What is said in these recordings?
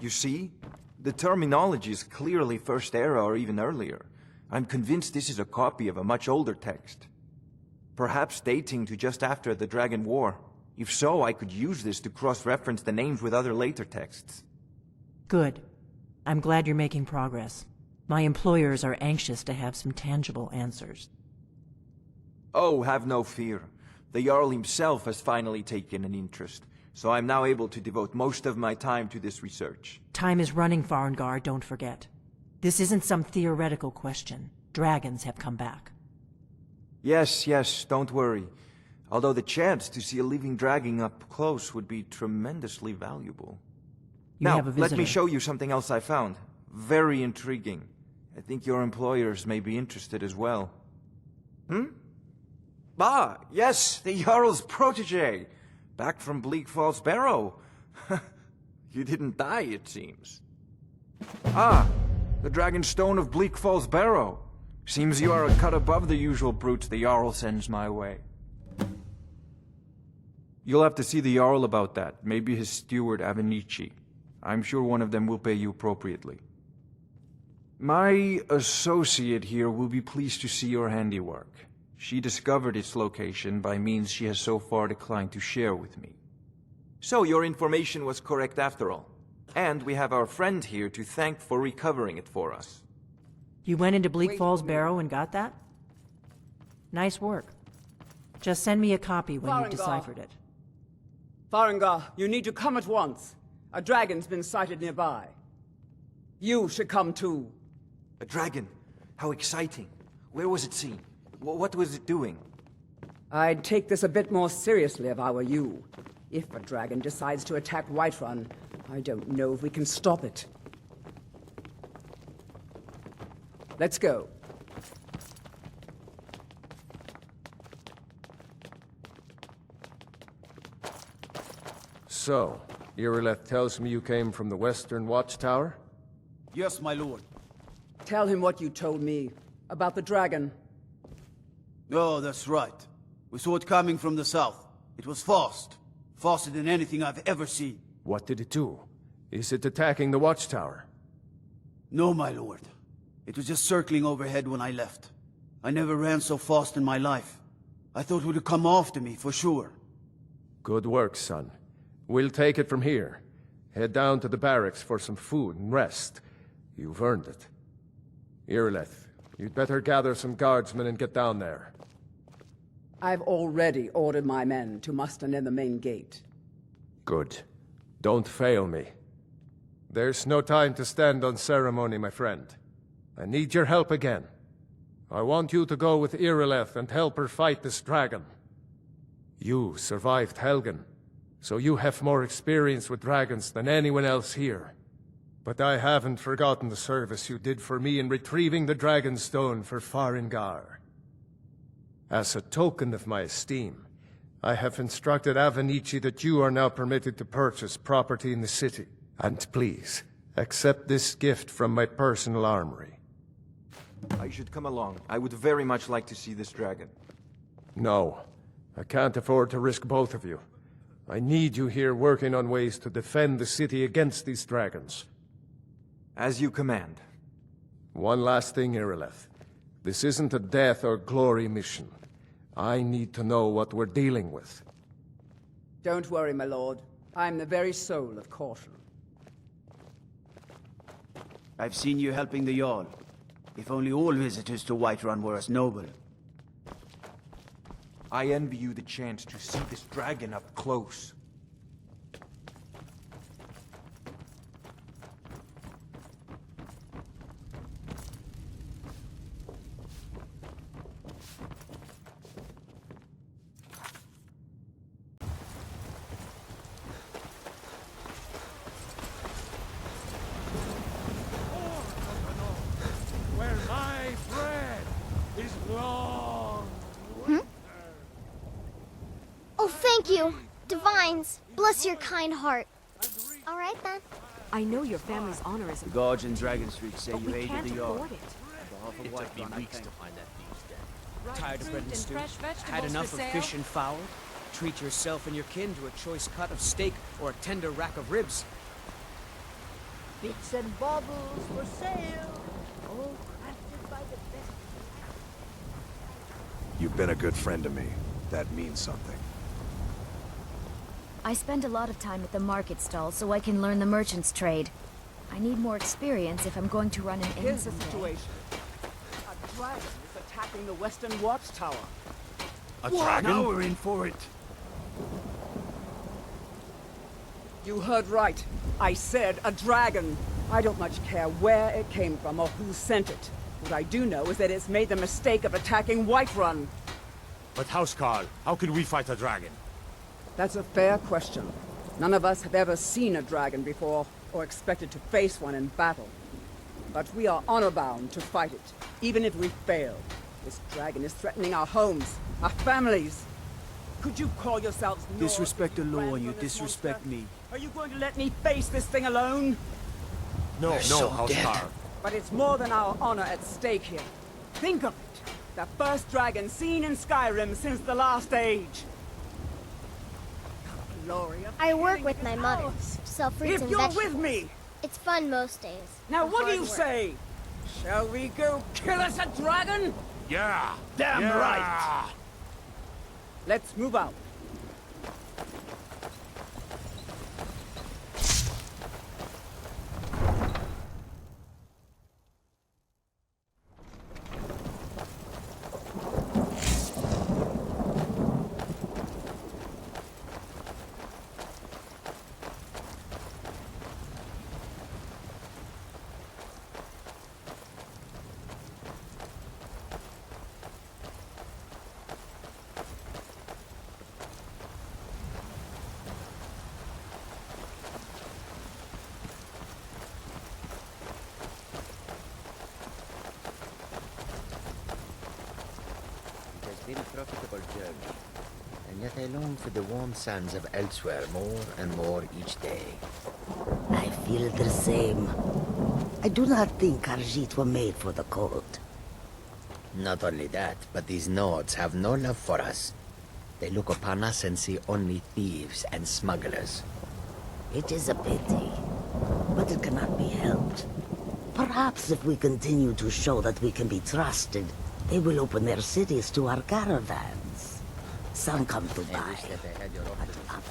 You see? The terminology is clearly First Era or even earlier. I'm convinced this is a copy of a much older text. Perhaps dating to just after the Dragon War. If so, I could use this to cross-reference the names with other later texts. Good. I'm glad you're making progress. My employers are anxious to have some tangible answers. Oh, have no fear. The Jarl himself has finally taken an interest, so I'm now able to devote most of my time to this research. Time is running, Farengar, don't forget. This isn't some theoretical question. Dragons have come back. Yes, don't worry. Although the chance to see a living dragon up close would be tremendously valuable. Now, let me show you something else I found. Very intriguing. I think your employers may be interested as well. Ah, yes, the Jarl's protege. Back from Bleak Falls Barrow. You didn't die, it seems. Ah, the Dragonstone of Bleak Falls Barrow. Seems you are a cut above the usual brutes the Jarl sends my way. You'll have to see the Jarl about that. Maybe his steward, Avenici. I'm sure one of them will pay you appropriately. My associate here will be pleased to see your handiwork. She discovered its location by means she has so far declined to share with me. So your information was correct after all. And we have our friend here to thank for recovering it for us. You went into Bleak Falls Barrow and got that? Nice work. Just send me a copy when you've deciphered it. Farengar, you need to come at once. A dragon's been sighted nearby. You should come too. A dragon? How exciting. Where was it seen? What was it doing? I'd take this a bit more seriously if I were you. If a dragon decides to attack Whiterun, I don't know if we can stop it. Let's go. So, Irileth tells me you came from the Western Watchtower? Yes, my lord. Tell him what you told me about the dragon. Oh, that's right. We saw it coming from the south. It was fast. Faster than anything I've ever seen. What did it do? Is it attacking the Watchtower? No, my lord. It was just circling overhead when I left. I never ran so fast in my life. I thought it would come after me, for sure. Good work, son. We'll take it from here. Head down to the barracks for some food and rest. You've earned it. Irileth, you'd better gather some guardsmen and get down there. I've already ordered my men to muster near the main gate. Good. Don't fail me. There's no time to stand on ceremony, my friend. I need your help again. I want you to go with Irileth and help her fight this dragon. You survived Helgen, so you have more experience with dragons than anyone else here. But I haven't forgotten the service you did for me in retrieving the Dragonstone for Farengar. As a token of my esteem, I have instructed Avenici that you are now permitted to purchase property in the city. And please, accept this gift from my personal armory. I should come along. I would very much like to see this dragon. No, I can't afford to risk both of you. I need you here working on ways to defend the city against these dragons. As you command. One last thing, Irileth. This isn't a death or glory mission. I need to know what we're dealing with. Don't worry, my lord. I'm the very soul of caution. I've seen you helping the Jarl. If only all visitors to Whiterun were as noble. I envy you the chance to see this dragon up close. Thank you, Divines. Bless your kind heart. All right, then. I know your family's honor is The guards in Dragon Street say but you we hated can't the Jarl. afford it. It took me weeks to find that thieves den. Tired of bread and stew? Had enough of fish and fowl? Treat yourself and your kin to a choice cut of steak or a tender rack of ribs. Bits and baubles for sale. All crafted by the best. You've been a good friend to me. That means something. I spend a lot of time at the market stall so I can learn the merchant's trade. I need more experience if I'm going to run an inn Here's the someday. situation. A dragon is attacking the western watchtower. A dragon? Now we're in for it. You heard right. I said a dragon. I don't much care where it came from or who sent it. What I do know is that it's made the mistake of attacking Whiterun. But Housecarl, how can we fight a dragon? That's a fair question. None of us have ever seen a dragon before, or expected to face one in battle. But we are honor-bound to fight it, even if we fail. This dragon is threatening our homes, our families. Could you call yourselves Nords Disrespect the if law ran and you from this disrespect monster? me. Are you going to let me face this thing alone? No, so Housecarl. But it's more than our honor at stake here. Think of it. The first dragon seen in Skyrim since the last age. The glory of I work killing with my is mother. ours. Sell fruits If and you're vegetables. with me, It's fun most days. now The what do hard you work. say? Shall we go kill us a dragon? Yeah! Damn yeah. right. Let's move out. It has been a profitable journey, and yet I long for the warm sands of elsewhere more and more each day. I feel the same. I do not think Khajiit were made for the cold. Not only that, but these Nords have no love for us. They look upon us and see only thieves and smugglers. It is a pity, but it cannot be helped. Perhaps if we continue to show that we can be trusted, they will open their cities to our caravans. Some come to buy, I wish that I had your but offer. others come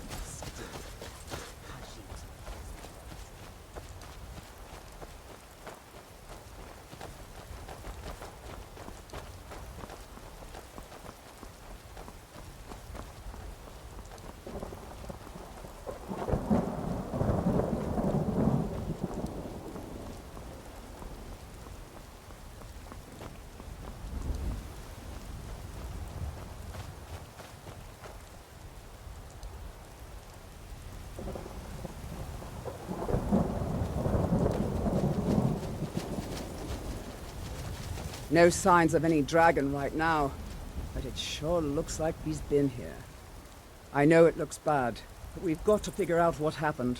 to steal. No signs of any dragon right now, but it sure looks like he's been here. I know it looks bad, but we've got to figure out what happened,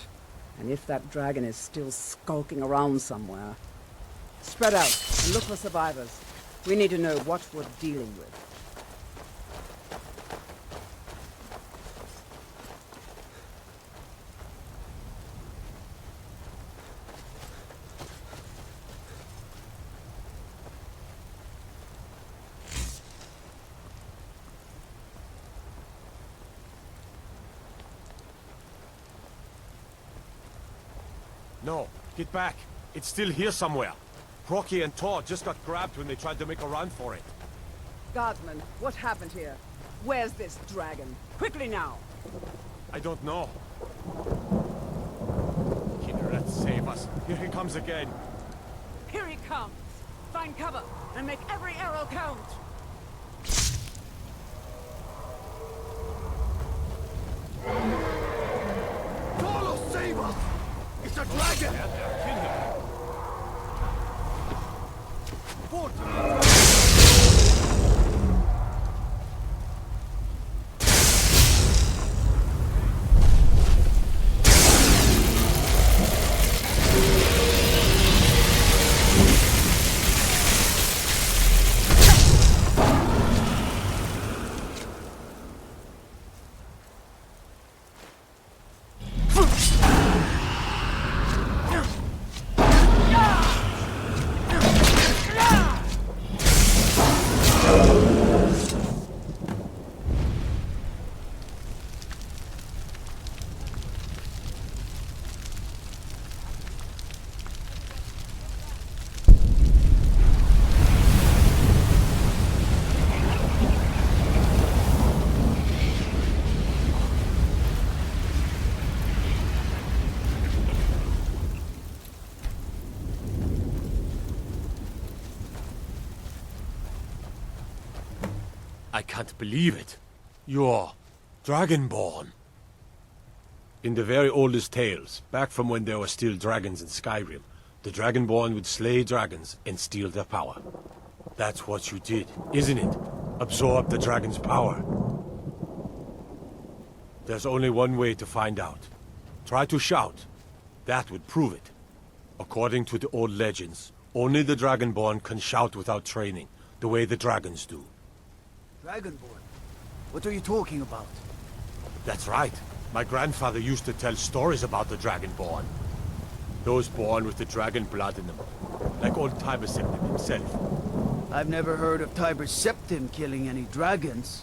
and if that dragon is still skulking around somewhere. Spread out and look for survivors. We need to know what we're dealing with. No, get back. It's still here somewhere. Crocky and Todd just got grabbed when they tried to make a run for it. Guardsman, what happened here? Where's this dragon? Quickly now! I don't know. Kidrat, save us. Here he comes again. Here he comes! Find cover and make every arrow count! Carlos, save us! It's a dragon! Kill him. I can't believe it. You're Dragonborn. In the very oldest tales, back from when there were still dragons in Skyrim, the Dragonborn would slay dragons and steal their power. That's what you did, isn't it? Absorb the dragon's power. There's only one way to find out. Try to shout. That would prove it. According to the old legends, only the Dragonborn can shout without training, the way the dragons do. Dragonborn? What are you talking about? That's right. My grandfather used to tell stories about the Dragonborn. Those born with the dragon blood in them, like old Tiber Septim himself. I've never heard of Tiber Septim killing any dragons.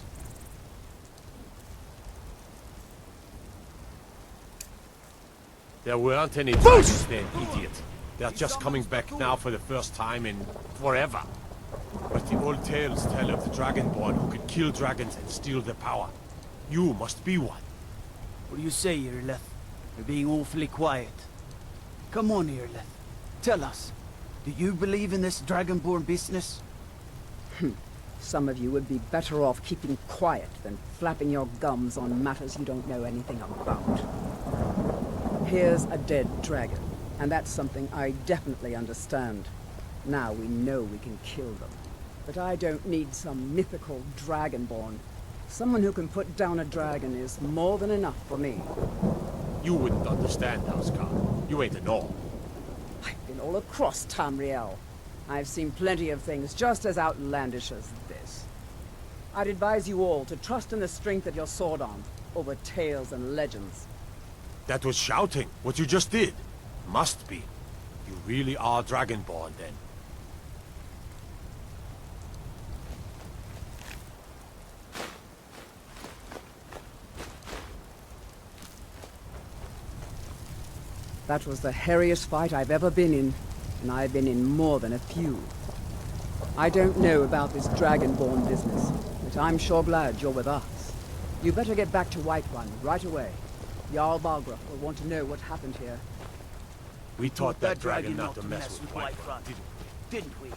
There weren't any dragons then, idiot. They're just coming back now for the first time in forever. But the old tales tell of the Dragonborn who could kill dragons and steal their power. You must be one. What do you say, Irleth? You're being awfully quiet. Come on, Irleth. Tell us. Do you believe in this Dragonborn business? Some of you would be better off keeping quiet than flapping your gums on matters you don't know anything about. Here's a dead dragon, and that's something I definitely understand. Now we know we can kill them. But I don't need some mythical Dragonborn. Someone who can put down a dragon is more than enough for me. You wouldn't understand, Asgard. You ain't a gnome. I've been all across Tamriel. I've seen plenty of things just as outlandish as this. I'd advise you all to trust in the strength of your sword arm over tales and legends. That was shouting, what you just did. Must be. You really are Dragonborn, then. That was the hairiest fight I've ever been in, and I've been in more than a few. I don't know about this Dragonborn business, but I'm sure glad you're with us. You better get back to Whiterun right away. Jarl Balgruuf will want to know what happened here. We taught that dragon not to mess with Whiterun, didn't we?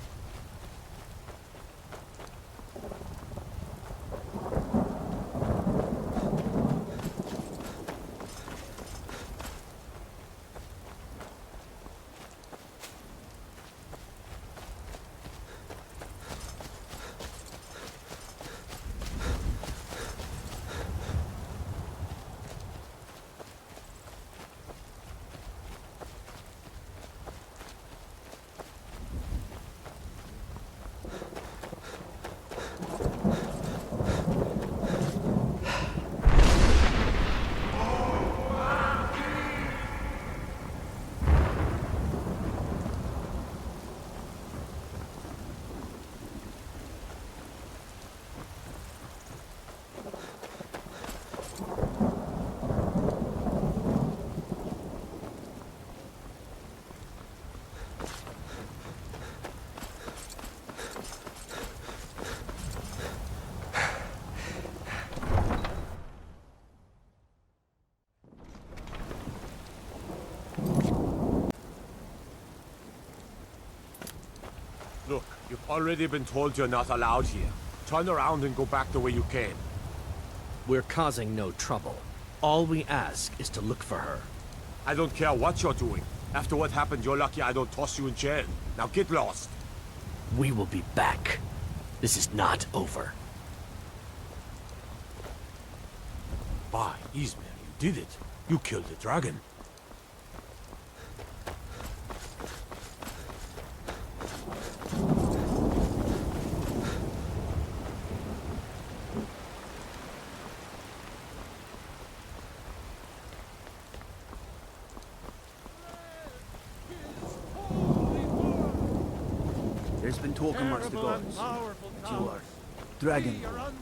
Look, you've already been told you're not allowed here. Turn around and go back the way you came. We're causing no trouble. All we ask is to look for her. I don't care what you're doing. After what happened, you're lucky I don't toss you in jail. Now get lost. We will be back. This is not over. By Ismail, you did it. You killed the dragon. There's been talk amongst the gods that you are Dragonborn,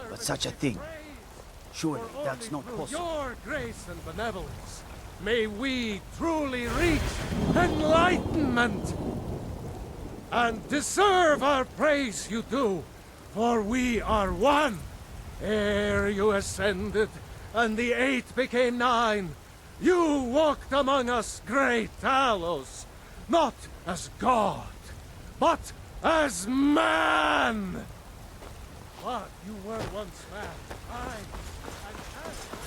but such a thing, surely that's not possible. Your grace and benevolence, may we truly reach enlightenment and deserve our praise you do, for we are one. Ere you ascended, and the 8 became 9, you walked among us, great Talos, not as God, but as man! But you were once mankind, and as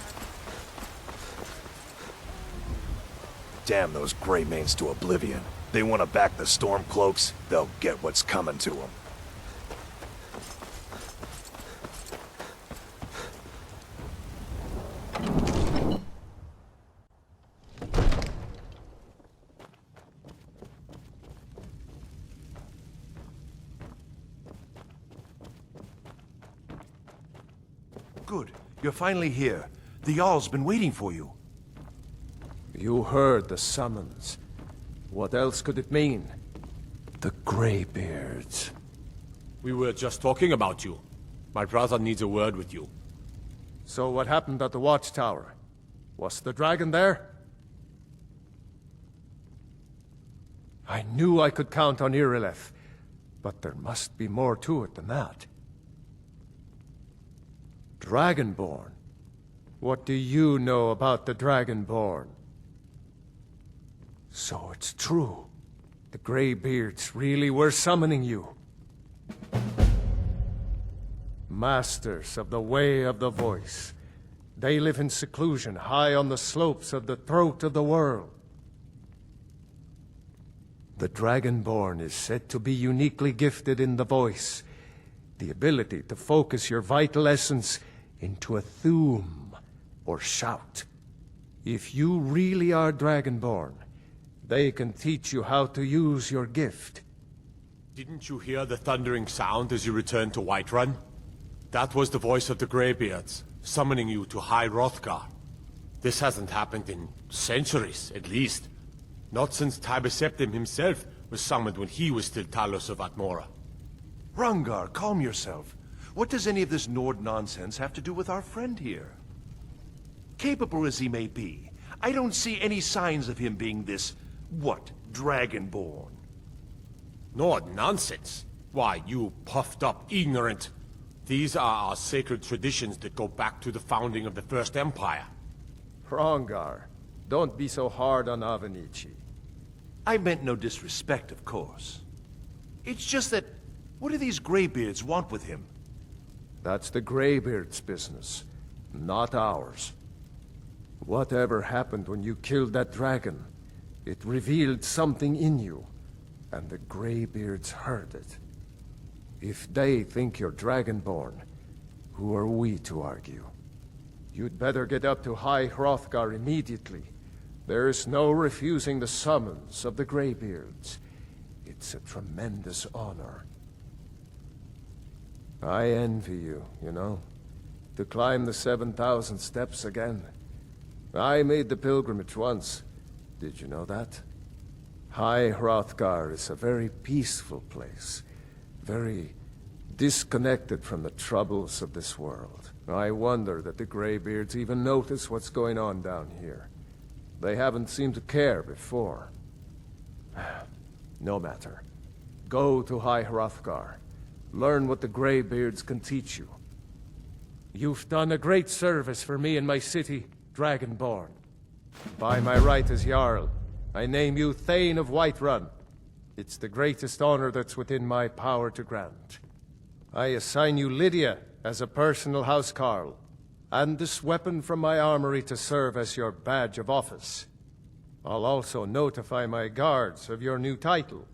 Damn those Greymanes to oblivion. They want to back the Stormcloaks, they'll get what's coming to them. Good. You're finally here. The Jarl's been waiting for you. You heard the summons. What else could it mean? The Greybeards. We were just talking about you. My brother needs a word with you. So what happened at the watchtower? Was the dragon there? I knew I could count on Irileth, but there must be more to it than that. Dragonborn? What do you know about the Dragonborn? So it's true. The Greybeards really were summoning you. Masters of the Way of the Voice. They live in seclusion, high on the slopes of the throat of the world. The Dragonborn is said to be uniquely gifted in the voice, the ability to focus your vital essence into a thume, or shout. If you really are Dragonborn, they can teach you how to use your gift. Didn't you hear the thundering sound as you returned to Whiterun? That was the voice of the Greybeards, summoning you to High Hrothgar. This hasn't happened in centuries, at least. Not since Tiber Septim himself was summoned when he was still Talos of Atmora. Hrongar, calm yourself. What does any of this Nord nonsense have to do with our friend here? Capable as he may be, I don't see any signs of him being this, Dragonborn? Nord nonsense? Why, you puffed up ignorant. These are our sacred traditions that go back to the founding of the First Empire. Hrongar, don't be so hard on Avenici. I meant no disrespect, of course. It's just that, what do these Greybeards want with him? That's the Greybeards' business, not ours. Whatever happened when you killed that dragon, it revealed something in you, and the Greybeards heard it. If they think you're Dragonborn, who are we to argue? You'd better get up to High Hrothgar immediately. There's no refusing the summons of the Greybeards. It's a tremendous honor. I envy you, you know, to climb the 7,000 steps again. I made the pilgrimage once. Did you know that? High Hrothgar is a very peaceful place, very disconnected from the troubles of this world. I wonder that the Greybeards even notice what's going on down here. They haven't seemed to care before. No matter. Go to High Hrothgar. Learn what the Greybeards can teach you. You've done a great service for me and my city, Dragonborn. By my right as Jarl, I name you Thane of Whiterun. It's the greatest honor that's within my power to grant. I assign you Lydia as a personal housecarl, and this weapon from my armory to serve as your badge of office. I'll also notify my guards of your new title.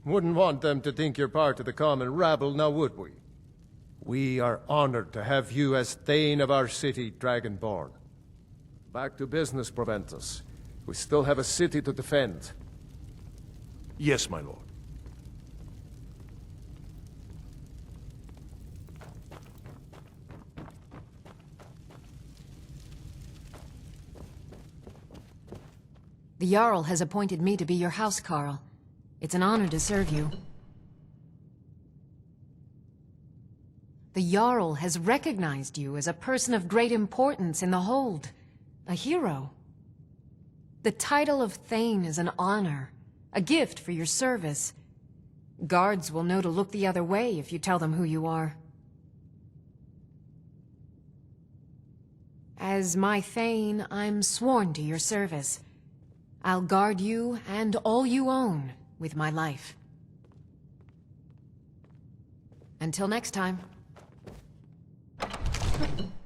Wouldn't want them to think you're part of the common rabble, now would we? We are honored to have you as Thane of our city, Dragonborn. Back to business, Proventus. We still have a city to defend. Yes, my lord. The Jarl has appointed me to be your housecarl. It's an honor to serve you. The Jarl has recognized you as a person of great importance in the Hold. A hero. The title of Thane is an honor, a gift for your service. Guards will know to look the other way if you tell them who you are. As my Thane, I'm sworn to your service. I'll guard you and all you own with my life. Until next time. What?